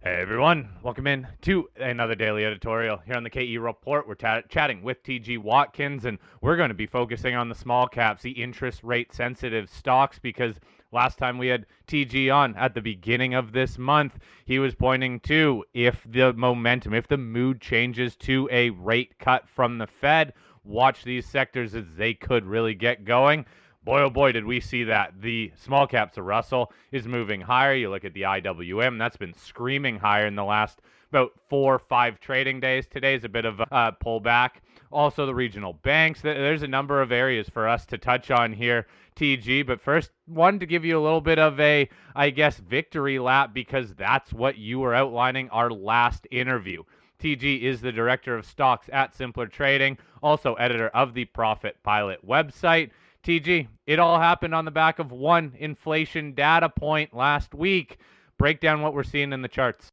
Hey everyone, welcome in to another daily editorial here on the KE Report. We're chatting with TG Watkins, and we're going to be focusing on the small caps, the interest rate sensitive stocks, because last time we had TG on at the beginning of this month, he was pointing to if the momentum, if the mood changes to a rate cut from the Fed, watch these sectors as they could really get going. Boy, oh boy, did we see that. The small caps of Russell is moving higher. You look at the IWM, that's been screaming higher in the last about 4 or 5 trading days. Today's a bit of a pullback. Also, the regional banks. There's a number of areas for us to touch on here, TG. But first, wanted to give you a little bit of a, I guess, victory lap because that's what you were outlining our last interview. TG is the director of stocks at Simpler Trading, also editor of the Profit Pilot website. TG, it all happened on the back of one inflation data point last week. Break down what we're seeing in the charts.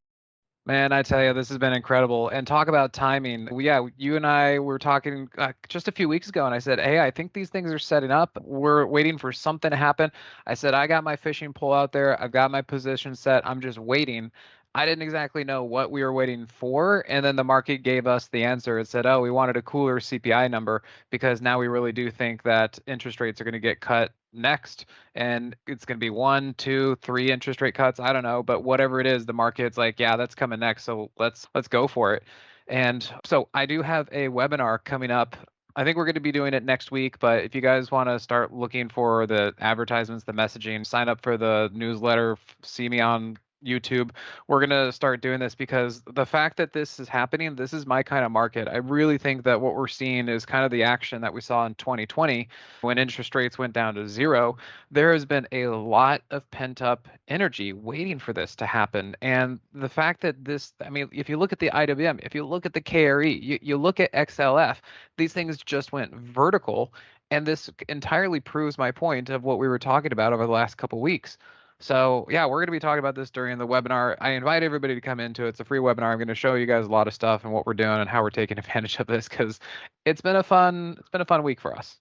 Man, I tell you, this has been incredible. And talk about timing. Yeah, you and I were talking just a few weeks ago, and I said, "Hey, I think these things are setting up. We're waiting for something to happen." I said, "I got my fishing pole out there. I've got my position set. I'm just waiting." I didn't exactly know what we were waiting for, and then the market gave us the answer. It said, "Oh, we wanted a cooler CPI number because now we really do think that interest rates are going to get cut next, and it's going to be 1, 2, 3 interest rate cuts. I don't know, but whatever it is, the market's like, yeah, that's coming next, so let's go for it." And so I do have a webinar coming up. I think we're going to be doing it next week, but if you guys want to start looking for the advertisements, the messaging, sign up for the newsletter, see me on YouTube. We're going to start doing this because the fact that this is happening, this is my kind of market. I really think that what we're seeing is kind of the action that we saw in 2020 when interest rates went down to zero. There has been a lot of pent up energy waiting for this to happen. And the fact that this, I mean, if you look at the IWM, if you look at the KRE, you look at XLF, these things just went vertical. And this entirely proves my point of what we were talking about over the last couple of weeks. So yeah, we're going to be talking about this during the webinar. I invite everybody to come into it. It's a free webinar. I'm going to show you guys a lot of stuff and what we're doing and how we're taking advantage of this because it's been a fun week for us.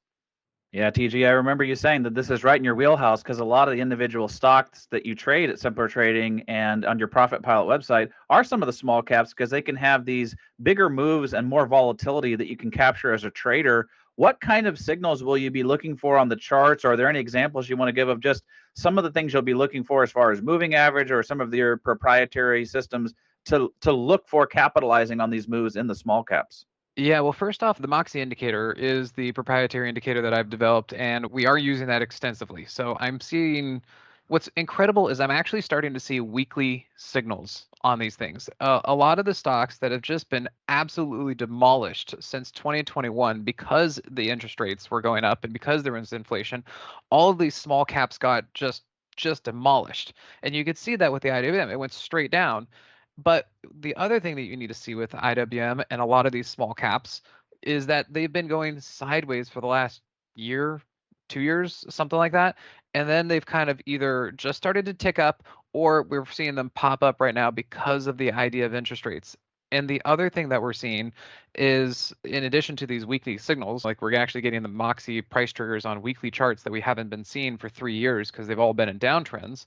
Yeah, TG, I remember you saying that this is right in your wheelhouse because a lot of the individual stocks that you trade at Simpler Trading and on your Profit Pilot website are some of the small caps because they can have these bigger moves and more volatility that you can capture as a trader. What kind of signals will you be looking for on the charts? Are there any examples you want to give of just some of the things you'll be looking for as far as moving average or some of your proprietary systems to look for capitalizing on these moves in the small caps? Yeah, well, first off, the Moxie indicator is the proprietary indicator that I've developed, and we are using that extensively. So I'm seeing what's incredible is I'm actually starting to see weekly signals on these things. A lot of the stocks that have just been absolutely demolished since 2021 because the interest rates were going up and because there was inflation, all of these small caps got just demolished. And you could see that with the IWM. It went straight down. But the other thing that you need to see with IWM and a lot of these small caps is that they've been going sideways for the last year, 2 years, something like that. And then they've kind of either just started to tick up or we're seeing them pop up right now because of the idea of interest rates. And the other thing that we're seeing is, in addition to these weekly signals, like we're actually getting the Moxie price triggers on weekly charts that we haven't been seeing for 3 years because they've all been in downtrends.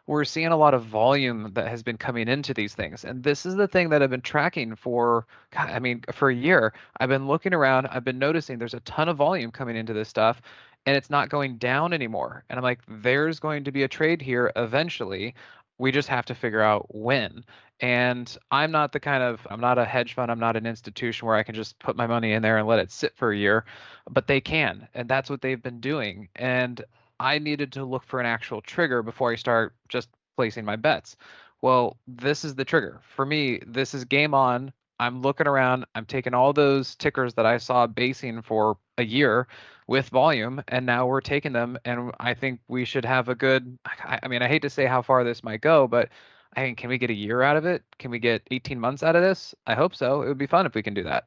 We're seeing a lot of volume that has been coming into these things. And this is the thing that I've been tracking for, God, I mean, for a year. I've been looking around, I've been noticing there's a ton of volume coming into this stuff, and it's not going down anymore. And I'm like, there's going to be a trade here eventually. We just have to figure out when. And I'm not a hedge fund, I'm not an institution where I can just put my money in there and let it sit for a year, but they can. And that's what they've been doing. And I needed to look for an actual trigger before I start just placing my bets. Well, this is the trigger. For me, this is game on. I'm looking around, I'm taking all those tickers that I saw basing for a year with volume, and now we're taking them, and I think we should have a good, I mean, I hate to say how far this might go, but I mean, can we get a year out of it? Can we get 18 months out of this? I hope so. It would be fun if we can do that.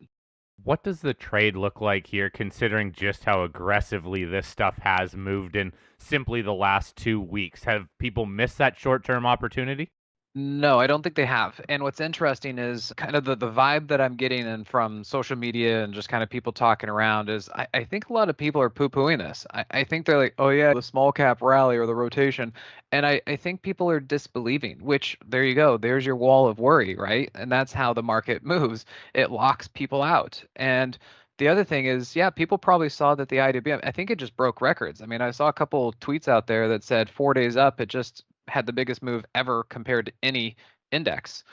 What does the trade look like here, considering just how aggressively this stuff has moved in simply the last 2 weeks? Have people missed that short term opportunity? No, I don't think they have. And what's interesting is kind of the vibe that I'm getting in from social media and just kind of people talking around is I think a lot of people are poo-pooing this. I think they're like, oh yeah, the small cap rally or the rotation. And I think people are disbelieving, which there you go. There's your wall of worry, right? And that's how the market moves. It locks people out. And the other thing is, yeah, people probably saw that the IWM, I think it just broke records. I mean, I saw a couple tweets out there that said 4 days up, it just had the biggest move ever compared to any index.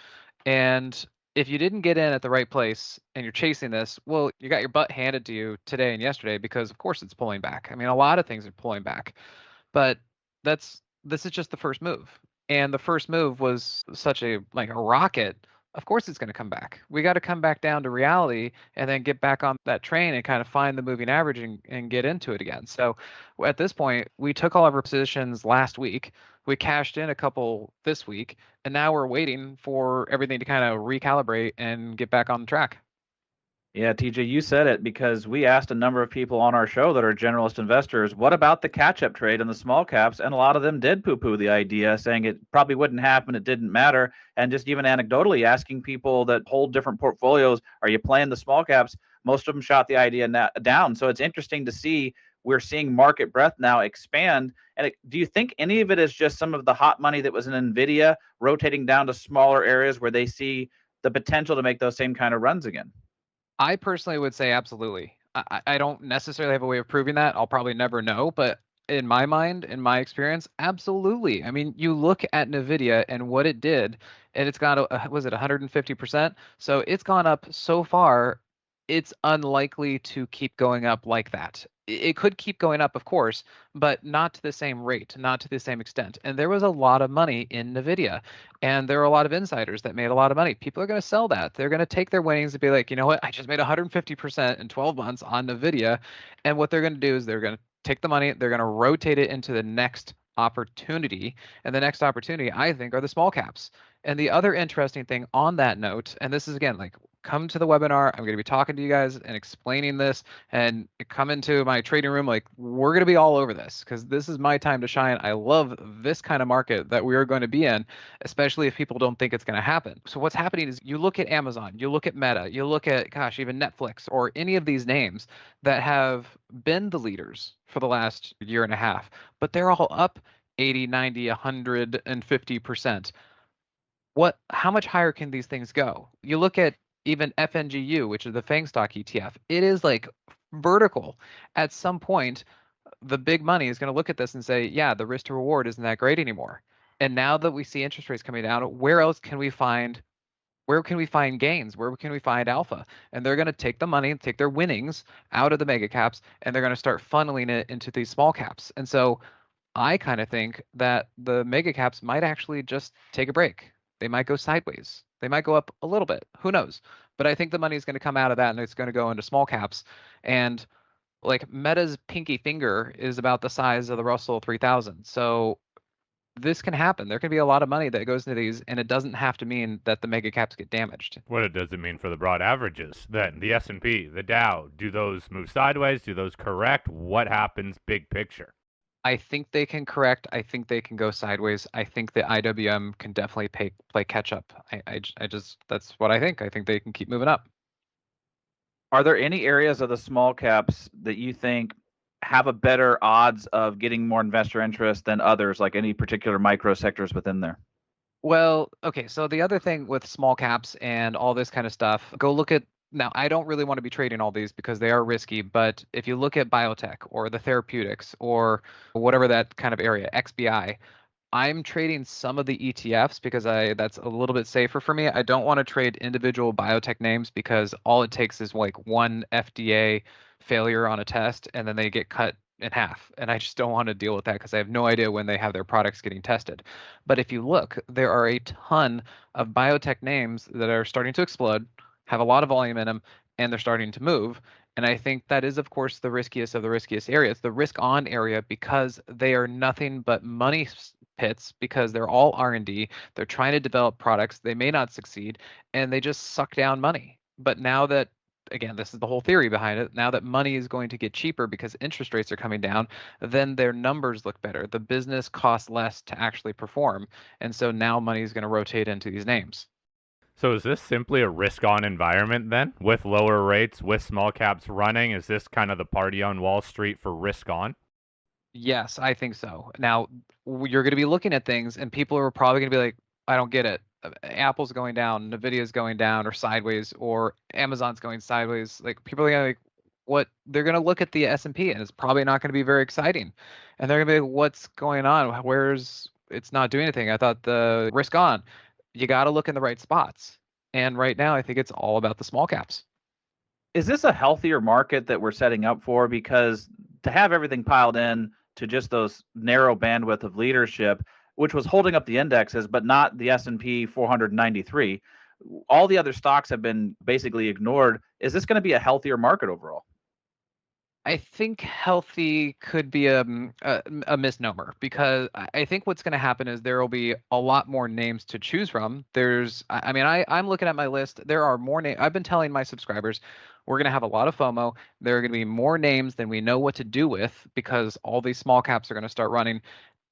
And if you didn't get in at the right place and you're chasing this, well, you got your butt handed to you today and yesterday because of course it's pulling back. I mean, a lot of things are pulling back, but this is just the first move. And the first move was such a like a rocket. Of course it's going to come back. We got to come back down to reality and then get back on that train and kind of find the moving average and get into it again. So at this point, we took all of our positions last week. We cashed in a couple this week, and now we're waiting for everything to kind of recalibrate and get back on track. Yeah, TJ, you said it because we asked a number of people on our show that are generalist investors, what about the catch-up trade in the small caps? And a lot of them did poo-poo the idea, saying it probably wouldn't happen, it didn't matter. And just even anecdotally asking people that hold different portfolios, are you playing the small caps? Most of them shot the idea down. So it's interesting to see we're seeing market breadth now expand. And do you think any of it is just some of the hot money that was in NVIDIA rotating down to smaller areas where they see the potential to make those same kind of runs again? I personally would say absolutely. I don't necessarily have a way of proving that. I'll probably never know, but in my mind, in my experience, absolutely. I mean, you look at Nvidia and what it did, and it's gone, was it 150%? So it's gone up so far, it's unlikely to keep going up like that. It could keep going up, of course, but not to the same rate, not to the same extent. And there was a lot of money in Nvidia. And there are a lot of insiders that made a lot of money. People are going to sell that. They're going to take their winnings and be like, you know what? I just made 150% in 12 months on Nvidia. And what they're going to do is they're going to take the money, they're going to rotate it into the next opportunity. And the next opportunity, I think, are the small caps. And the other interesting thing on that note, and this is again like, come to the webinar. I'm going to be talking to you guys and explaining this, and come into my trading room. Like, we're going to be all over this because this is my time to shine. I love this kind of market that we are going to be in, especially if people don't think it's going to happen. So what's happening is you look at Amazon, you look at Meta, you look at, gosh, even Netflix or any of these names that have been the leaders for the last year and a half, but they're all up 80, 90, 150%. How much higher can these things go? You look at even FNGU, which is the FANG stock ETF, it is like vertical. At some point, the big money is going to look at this and say, yeah, the risk to reward isn't that great anymore. And now that we see interest rates coming down, where can we find gains? Where can we find alpha? And they're going to take the money, take their winnings out of the mega caps, and they're going to start funneling it into these small caps. And so I kind of think that the mega caps might actually just take a break. They might go sideways. They might go up a little bit. Who knows? But I think the money is going to come out of that and it's going to go into small caps. And like Meta's pinky finger is about the size of the Russell 3000. So this can happen. There can be a lot of money that goes into these, and it doesn't have to mean that the mega caps get damaged. What does it mean for the broad averages then? The S&P, the Dow, do those move sideways? Do those correct? What happens big picture? I think they can correct. I think they can go sideways. I think the IWM can definitely play catch up. I just, that's what I think. I think they can keep moving up. Are there any areas of the small caps that you think have a better odds of getting more investor interest than others, like any particular micro sectors within there? Well, okay, so the other thing with small caps and all this kind of stuff, go look at, now I don't really want to be trading all these because they are risky, but if you look at biotech or the therapeutics or whatever that kind of area, XBI, I'm trading some of the ETFs because that's a little bit safer for me. I don't want to trade individual biotech names because all it takes is like one FDA failure on a test and then they get cut in half. And I just don't want to deal with that because I have no idea when they have their products getting tested. But if you look, there are a ton of biotech names that are starting to explode, have a lot of volume in them, and they're starting to move. And I think that is, of course, the riskiest of the riskiest areas, the risk on area, because they are nothing but money pits because they're all R&D. They're trying to develop products. They may not succeed, and they just suck down money. But now that again, this is the whole theory behind it. Now that money is going to get cheaper because interest rates are coming down, then their numbers look better. The business costs less to actually perform. And so now money is going to rotate into these names. So is this simply a risk-on environment then, with lower rates, with small caps running? Is this kind of the party on Wall Street for risk-on? Yes, I think so. Now, you're going to be looking at things, and people are probably going to be like, I don't get it. Apple's going down, Nvidia's going down or sideways, or Amazon's going sideways. Like people are going to like, what? They're going to look at the S&P, and it's probably not going to be very exciting. And they're going to be like, what's going on? Where's it's not doing anything? I thought the risk on. You got to look in the right spots. And right now, I think it's all about the small caps. Is this a healthier market that we're setting up for? Because to have everything piled in to just those narrow bandwidth of leadership, which was holding up the indexes, but not the S&P 493, all the other stocks have been basically ignored. Is this going to be a healthier market overall? I think healthy could be a misnomer because I think what's going to happen is there will be a lot more names to choose from. I mean, I'm looking at my list. There are more names. I've been telling my subscribers we're going to have a lot of FOMO. There are going to be more names than we know what to do with because all these small caps are going to start running.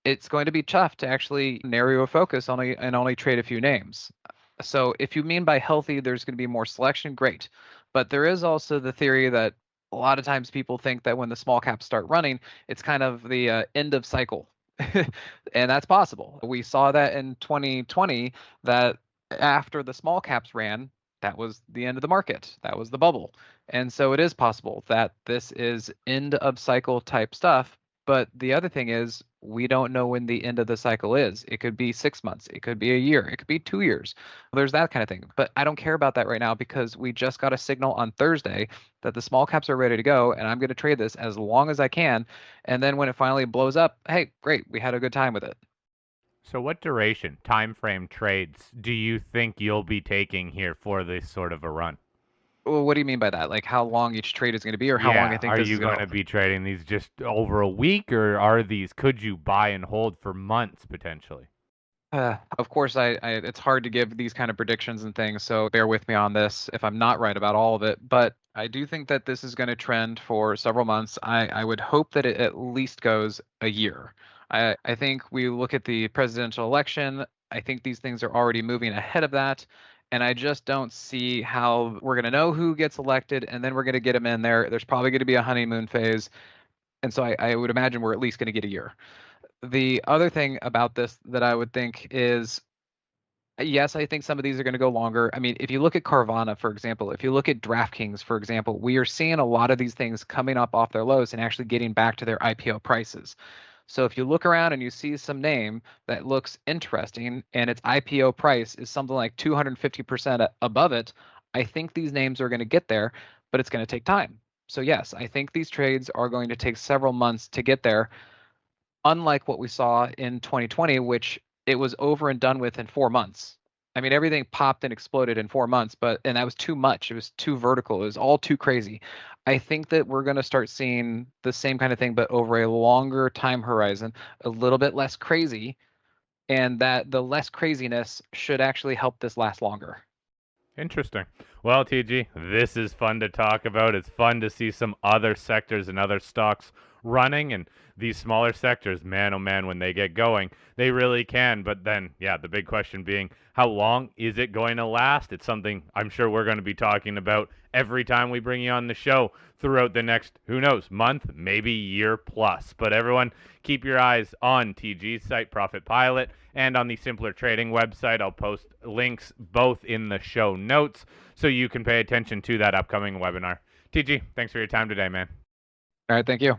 It's going to be tough to actually narrow your focus and only trade a few names. So if you mean by healthy, there's going to be more selection, great. But there is also the theory that a lot of times people think that when the small caps start running, it's kind of the end of cycle. And that's possible. We saw that in 2020 that after the small caps ran, that was the end of the market. That was the bubble. And so it is possible that this is end of cycle type stuff. But the other thing is, we don't know when the end of the cycle is. It could be 6 months, it could be a year, it could be 2 years. There's that kind of thing. But I don't care about that right now because we just got a signal on Thursday that the small caps are ready to go, and I'm going to trade this as long as I can. And then when it finally blows up, hey, great, we had a good time with it. So what duration, time frame trades do you think you'll be taking here for this sort of a run? Well, what do you mean by that? Like how long each trade is going to be, or how long I Yeah, think are this you is going going to to? be trading these just over a week, or are these, could you buy and hold for months potentially? Of course, it's hard to give these kind of predictions and things, so bear with me on this if I'm not right about all of it. But I do think that this is going to trend for several months. I would hope that it at least goes a year. I think we look at the presidential election. I think these things are already moving ahead of that. And I just don't see how we're going to know who gets elected, and then we're going to get them in there. There's probably going to be a honeymoon phase. And so I would imagine we're at least going to get a year. The other thing about this that I would think is, yes, I think some of these are going to go longer. I mean, if you look at Carvana, for example, if you look at DraftKings, for example, we are seeing a lot of these things coming up off their lows and actually getting back to their IPO prices. So if you look around and you see some name that looks interesting and its IPO price is something like 250% above it, I think these names are going to get there, but it's going to take time. So yes, I think these trades are going to take several months to get there, unlike what we saw in 2020, which it was over and done with in 4 months. I mean, everything popped and exploded in 4 months, and that was too much. It was too vertical. It was all too crazy. I think that we're going to start seeing the same kind of thing, but over a longer time horizon, a little bit less crazy, and that the less craziness should actually help this last longer. Interesting. Well, TG, this is fun to talk about. It's fun to see some other sectors and other stocks running, and these smaller sectors, man, oh man, when they get going, they really can. But then, yeah, the big question being, how long is it going to last? It's something I'm sure we're going to be talking about every time we bring you on the show throughout the next, who knows, month, maybe year plus. But everyone, keep your eyes on TG's site, Profit Pilot, and on the Simpler Trading website. I'll post links both in the show notes so you can pay attention to that upcoming webinar. TG, thanks for your time today, man. All right, thank you.